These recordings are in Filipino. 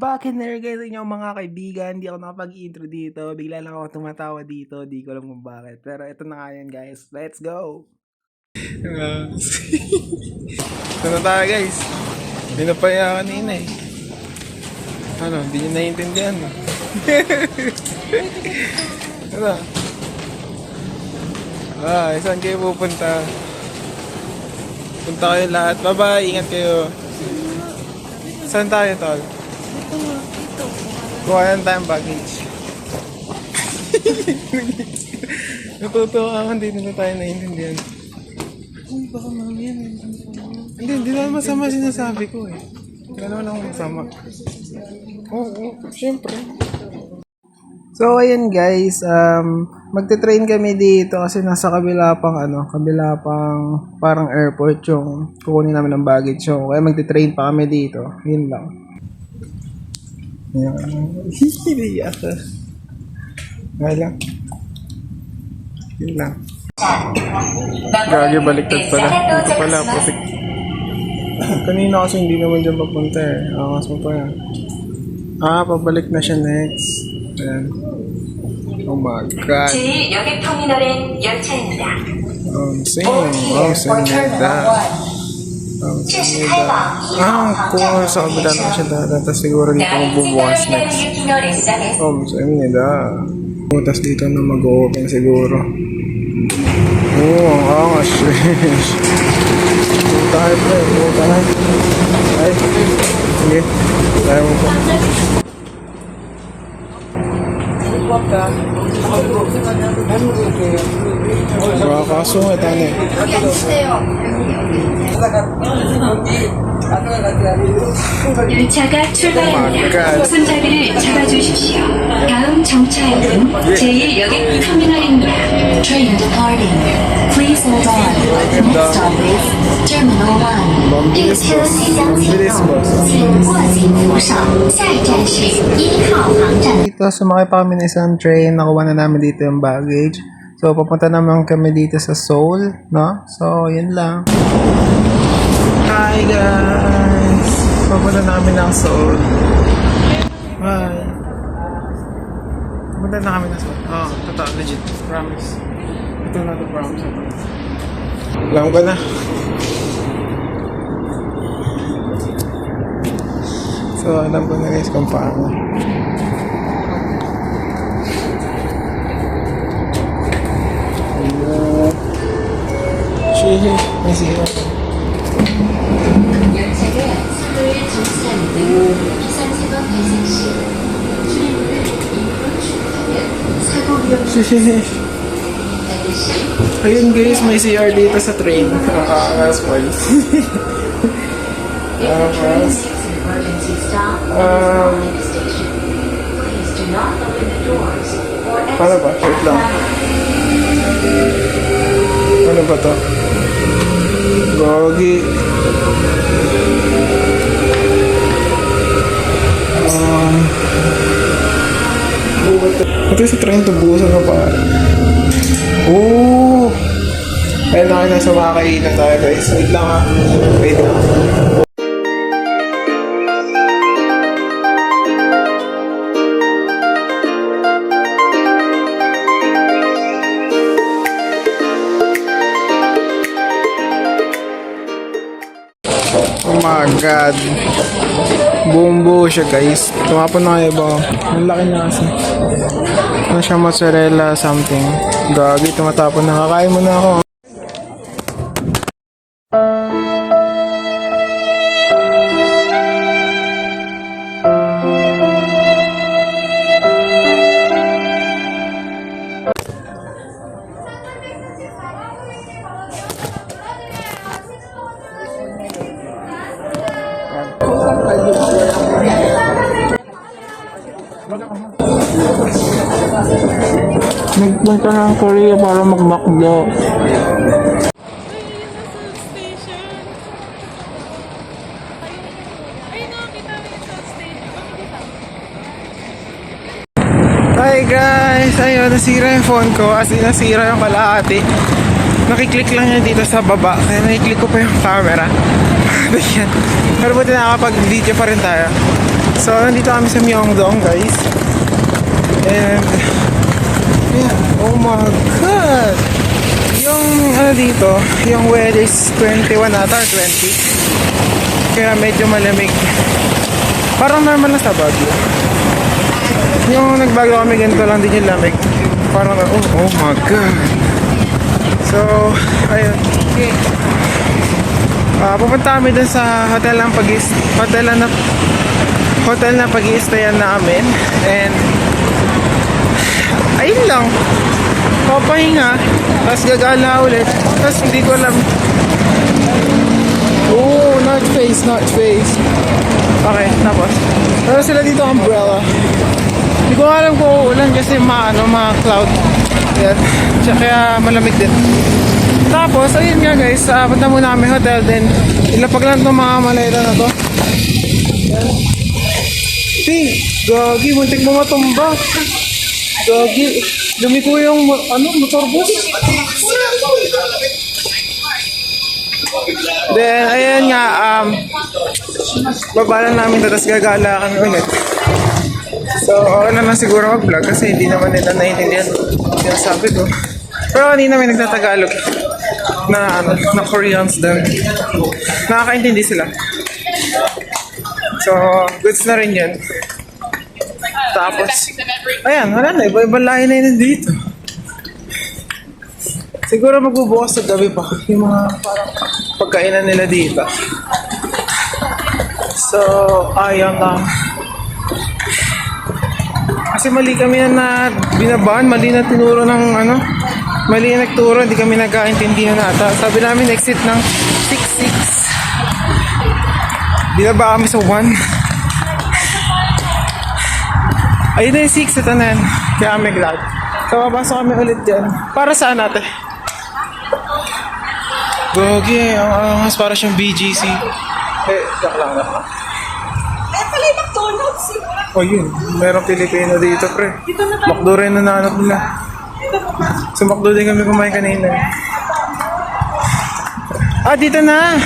back in there guys, inyo mga kaibigan. Hindi ako nakapag-intro dito. Bigla lang ako tumatawa dito. Di ko alam kung bakit. Pero ito na nga yan guys. Let's go! Ito na tayo guys. Hindi na pa yan kanina eh. Ano, hindi nyo naiintindihan. Ano? Saan kayo pupunta? Punta kayo lahat. Bye-bye, ingat kayo. Saan tayo, tol? Kuha lang tayong baggage. Natutuwa ako, hindi na tayo naiintindihan. Uy, baka mamaya hindi naman masama sinasabi ko eh. Hindi naman ako masama. Oo, syempre. So, ayun guys, magte-train kami dito kasi nasa kabila pang parang airport yung kukunin namin ng baggage. So, kaya magte-train pa kami dito. Yun lang. Hindi yata. Wala. Yun lang. Gagi, baliktad pala. Dito pala, putik. Kanina kasi hindi naman dyan papunta eh. Angas mo pa yan. Pabalik na siya next. Ayan. Oh my God. 제6터미널엔 열차입니다. Singida. Kung sa kabila na siya dada, tapos siguro dito magbubukas next. Singida. Tapos dito na mag-open siguro. Ang angas. Tayo pa eh. Ay, sige. Tayo mo pa. Kaso nga tayo 열차가 출발합니다. 손잡이를 잡아주십시오. 다음 정차역은 제1여객터미널입니다. Train departing. Please hold on. Next stop is Terminal 1.这个车即将启动，请握紧扶手。下一站是1号航站。 Dito, sumakay pa kami ng isang train. Nakuha na namin dito yung baggage. So, papunta naman kami dito sa Seoul, no? So, yun lang. Hi, guys! Papunta namin ng Seoul. Hi! Papunta na kami ng Seoul. Totoo, legit. Promise. Ito na to, promise. Alam ko na. So, alam ko na guys kung paano. May siya. 열차가 수도에 정차하는 비상사고 발생 시 출입문을 입으로 출입하면 사고 위험 반드시 Ayun guys, may CR dito sa train. Nakaka-spoil. emergency stop at the station. Please do not open the doors or Paano ba? Wait lang. Ano ba to? Gogi. Ito sa train to busan na pa. Ayun na kayo nasa mga kainan tayo guys. Wait lang ha. Wait lang. Oh my God. Buong-buo siya guys. Tumapon na kayo ba? Ang laki na kasi. Ano siya, mozzarella something. Gagi, tumatapon na. Kakain mo na ako. Nagpunta ng Korea para mag-McDo. Hi guys! Ayun, nasira yung phone ko. As in, nasira yung kalahati. Nakiklik lang yan dito sa baba. Kaya nakiklik ko pa yung camera. Ayan. Pero buti nakakapag-video pa rin tayo. So, nandito kami sa Myeongdong, guys. And, yeah, oh my God! Yung, dito, yung weather is 21 ata or 20. Kaya medyo malamig. Parang normal na sa Baguio. Yung nagbago kami, ganito lang din yung lamig. Parang, oh my God! So, ayun. Pupunta kami dun sa hotel na pag-i-stayan namin. And ayun lang, papahinga, tapos gagala ulit, tapos hindi ko alam. Oh, not face. Okay, tapos meron sila dito umbrella. Hindi ko alam kung uulan kasi mga-cloud. Yan, kaya malamig din. Tapos, ayun nga guys, punta muna kami hotel din. Ilapag lang itong mga maleta na to. Gagi, muntik mo matumba. Gagi, dumi ko yung motor bus. Then, ayan nga, babala namin tapos gagala kami ulit. So, okay naman siguro mag-vlog kasi hindi naman nila naiintindihan yung sabi ko. Pero kanina may nagtatagalog na Koreans din. Nakakaintindi sila. So, goods na rin yun. Tapos, ayan, wala na. Iba-ibang lahi na yun dito. Siguro magbubukas sa gabi pa yung mga parang pagkainan nila dito. So, ayan na. Kasi mali kami na binabaan, mali na tinuro ng mali na nagturo, hindi kami nagkaintindihan na ata. Sabi namin exit ng 6-6. Binaba kami sa 1. Ayun na yung 6, ito na yan. Kaya kami glad. So, papasok kami ulit dyan. Para saan natin? Gogi, ang angas para siyang BGC. Joke lang na. Pala yung McDonald's. Oh yun, merong Pilipino dito pre. McDo rin na nanap nila. Sa McDo din kami kumain kanina. Dito na!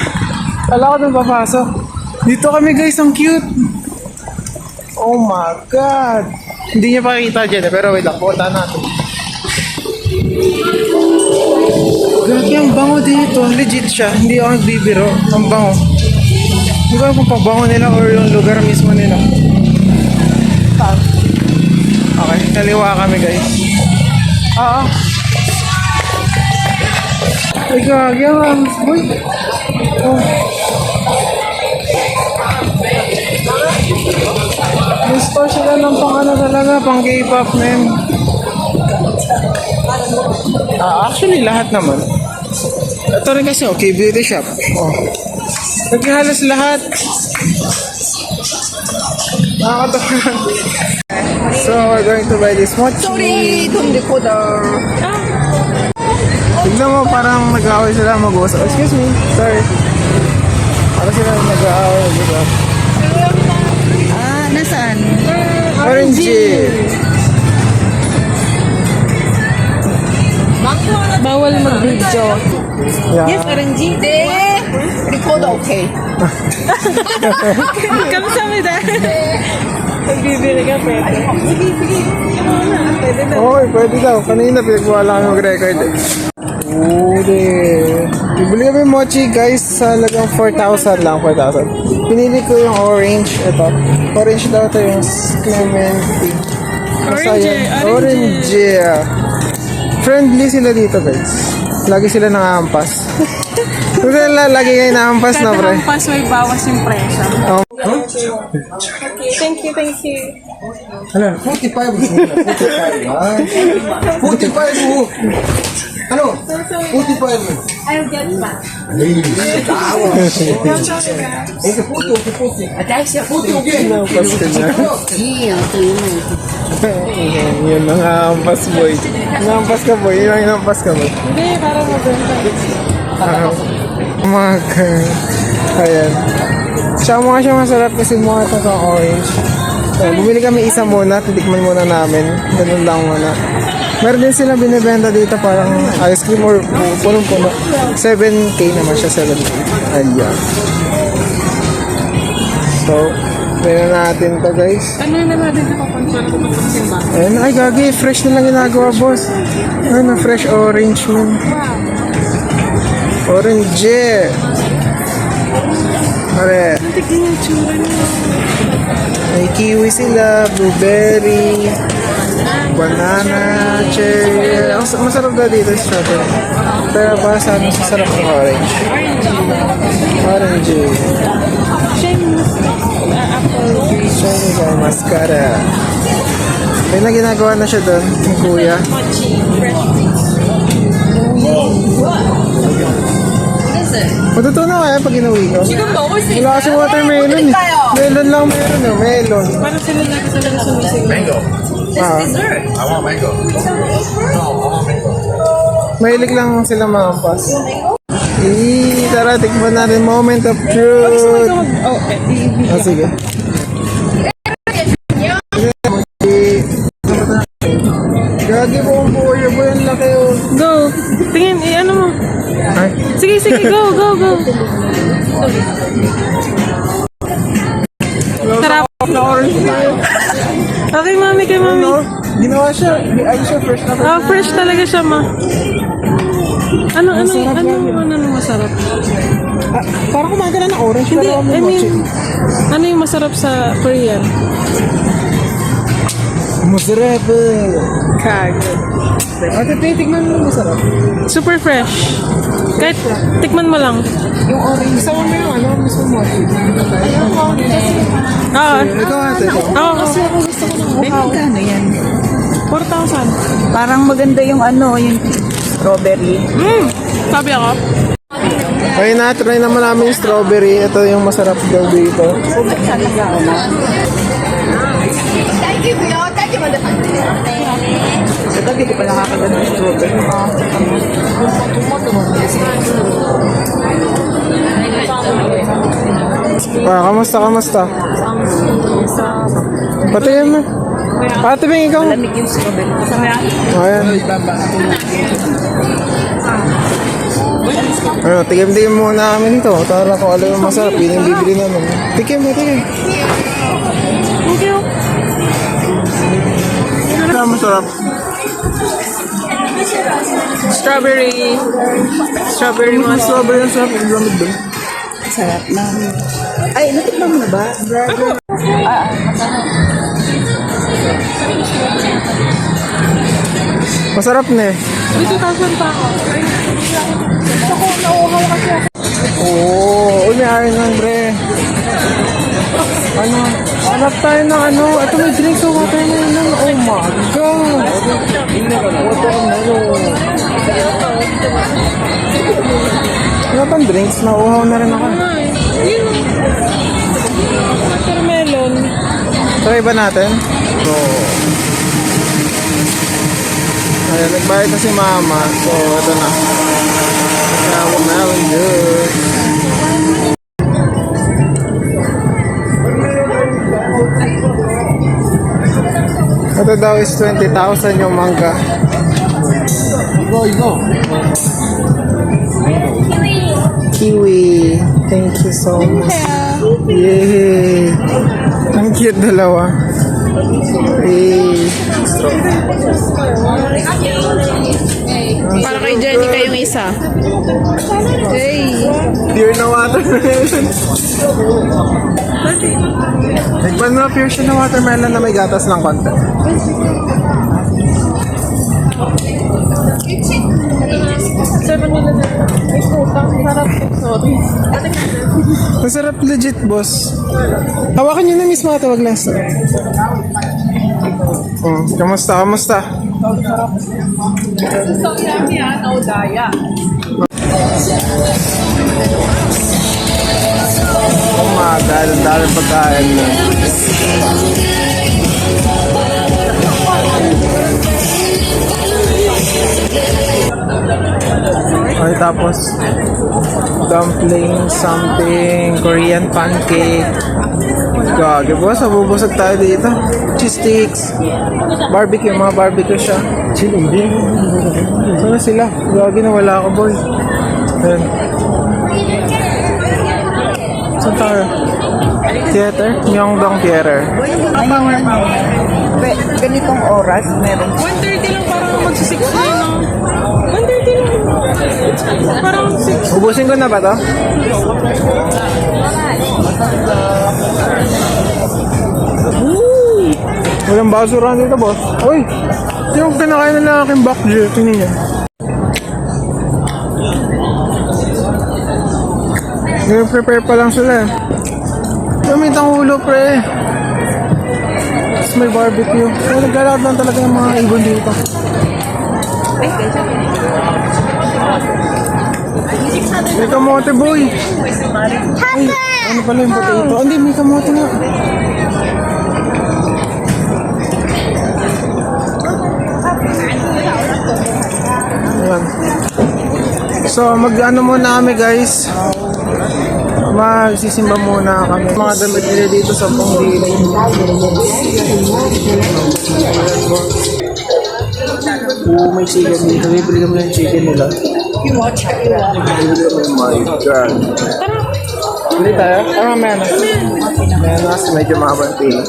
Kala ko doon papasok. Dito kami guys, ang cute! Oh my God! Hindi niya pakikita dyan pero wait lang, pupunta natin. Gagi, ang bango dito. Legit siya, hindi ako nagbibiro. Ang bango. Hindi ko alam kung pagbango nila or yung lugar mismo nila. Okay, kaliwa kami guys. Ay, gagi, boy. Oh. May store sila ng talaga, pang K-pop men. Actually, lahat naman. Ito rin kasi, okay, beauty shop. Oh. Naghahalos lahat. Nakakatawa. So, we're going to buy this mochi. Sorry, don't decoder. Tignan mo, parang nag-aaway sila mag-uusap. Excuse me, sorry. Parang sila nag-aaway. Diba? Nasaan? Orange. Bawal mag-video. Yeah. Yes, RNG. Decoder, okay. Kamsahamnida. Nagbibili ka, pwede. Sige. Pwede na. Okay, pwede daw. Kanina pinagwala kami mag-record eh. Bibili kami mochi guys sa halagang 4,000 lang, 4,000. Pinili ko yung orange. Ito. Orange daw ito yung clementine. Orange. Friendly sila dito guys. Lagi sila nangahampas. Kasi lagi kayo nangahampas na pre. Kada hampas may bawas yung presyo. Okay, thank you. Ano? 45 Ano? 45 I'll get back. Nangahampas ka niya. Yun, nangahampas boy. Nangahampas ka boy. Yun ang nangahampas ka boy. Hindi, parang maganda. Ayan. Siya masarap kasi mukha ito sa orange. So, bumili kami isa muna, titikman muna namin. Ganun lang muna. Meron din silang binibenta dito parang ice cream or punong-puno. 7K naman siya, 7K. Ayan. So, Tignan natin to guys. Ano na natin nakakontrol kung magpasimba? Ayan, ay gagi, fresh na lang ginagawa boss. Ano, fresh orange man. Orange. Pare, Tignan yung tsura niya. may kiwi sila, blueberry, banana, cherry. Masarap daw dito yung strawberry. Pero para sa amin, masarap ng orange. Orange. Shiny guy, mascara. May na ginagawa na siya doon, yung kuya. Matutunan kaya pag inuwi ko? Wala kasi watermelon eh. Melon lang meron eh, melon. Parang sila lagi sila na sumisigaw. Ah. I want mango. Mahilig lang sila mampas. Tara, tikman natin moment of truth. Oh, Ah, sige. Gagi mo ang buhay mo yan laki oh. Go! Tingin, ano mo? Ay, Sige, sige, go, go, go! Sarap! na orange na yun. Okay, mami, kay mami. Ano? Ginawa siya, ay siya fresh na fresh. Ah, fresh talaga siya, ma. Ano masarap? Ah, parang kumain ka na ng orange Hindi, pero may I mochi. mean, ano yung masarap sa Korean? Masarap. Kag. Ate, tignan mo masarap. Super fresh. Kahit tikman mo lang. Yung orange. Sama mo yung ano, mismo mochi. Oo. Ikaw ate. Oo. Kasi ako gusto ko ng May magkano yan? 4,000. Parang maganda yung ano, yung strawberry. Sabi ako. Okay na, try naman namin yung strawberry. Ito yung masarap daw dito. Ito, hindi ko pa nakakaganda yung strawberry. Kamusta? Patingin mo. Ate Bing, ikaw. Lamig yung strawberry. Ayan. Ano, tigim-tigim muna kami nito. Tara ko alam yung masarap. Yun yung bibili namin. Tikim. Thank you. Ano masarap? Strawberry. Strawberry Mga strawberry ang sarap. Yung lamig doon. Sarap na. Ay, natikman mo na ba? Masarap na eh. May 2,000 pa ako. Oo, may Iron Man, bre. Ano? Hanap tayo ng ano. Ito may drinks o watermelon. Oh my God. Watermelon. Ano pang drinks? Nauhaw na rin ako. Watermelon. Try ba natin? Oo. Ayan, nagbayad na si mama. So, ito na. Watermelon juice. Ito daw is 20,000 yung mangga. Kiwi. Thank you so much. Yay! Ang cute dalawa. Yay! Para kay Jenny kayong isa. Hey. Pure na watermelon. Nagpan mo pure siya na watermelon na may gatas ng konti. Sabi nila na, ay putang, sarap. Sorry. Masarap legit, boss. Hawakan nyo na mismo ito, wag lang sa. Kamusta? Gusto ko namin yan, Naudaya. Oh my God, ang dami pagkain na. Ay, tapos dumpling, something, Korean pancake. Gagi, boss, mabubusog tayo dito. Cheese sticks, barbecue, mga barbecue siya. Hindi. Sana sila? Gagi na wala ako, boy. Ayan. Saan tayo? Theater? Myeongdong Theater. Ganitong oras, meron. 1:30 lang, parang magsi-6 na yun, no? 1:30 lang. Parang 6. Ubusin ko na ba to? Walang basura dito, boss. Uy! Yung kinakain nila aking bakje. Tingnan niyo. Prepare pa lang sila eh. Gamit ang ulo, pre. Tapos may barbecue. So, naglalakad lang talaga yung mga ibon dito. May kamote, boy. Ay, ano pala yung potato? Hindi, may kamote nga. Ayan. So, mag-ano muna kami, guys. Magsisimba muna kami. Mga damit nila dito sa Pongdili. Oo, may chicken dito. Bibili kami ng chicken nila. Oh my God. Bili tayo? Menos. Menos, medyo mahabang pila.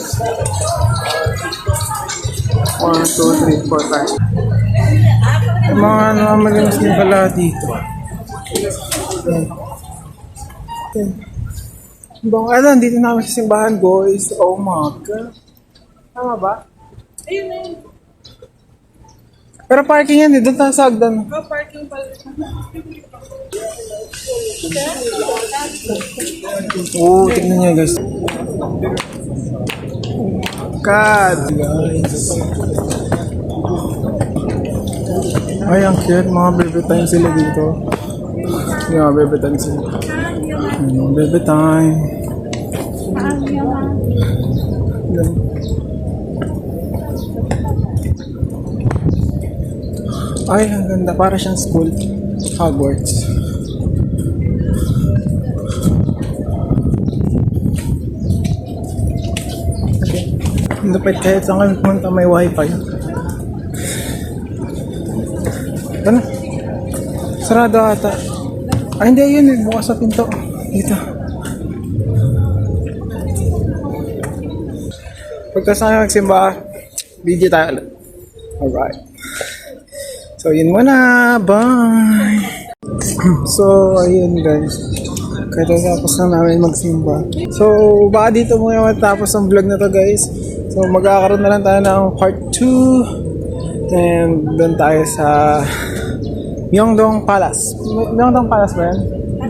1, 2, 3, 4, 5. Mga namamalimos din pala dito. Bang, dito namin sa simbahan, guys. Oh my God. Tama ba? Ayun na yun. Pero parking yan, doon tayo sa Agdan. Parking pala. Oo, tignan niyo, guys. God, guys. Ay, ang cute. Mga baby time sila dito. Mga baby time sila. Baby time. Yan. Ay, ang ganda. Para siyang school. Hogwarts. Lupit kahit saan kami pumunta may wifi. Ano? Sarado ata. Ay, hindi yun. Bukas sa pinto. Dito. Pagkas na magsimba, video tayo ulit. Alright. So, yun muna. Bye! So, ayun guys. Kaya tapos na namin magsimba. So, baka dito muna matapos ang vlog na to guys. So, magkakaroon na lang tayo ng part 2. And doon tayo sa Myeongdong Palace. Myeongdong Palace ba yan?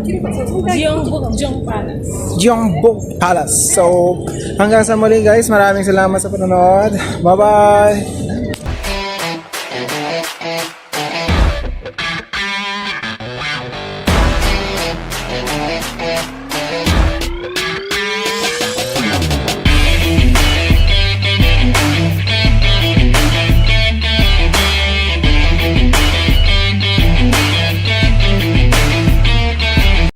Gyeongbuk Palace. Gyeongbuk Palace. So, hanggang sa muli guys. Maraming salamat sa panonood. Bye-bye!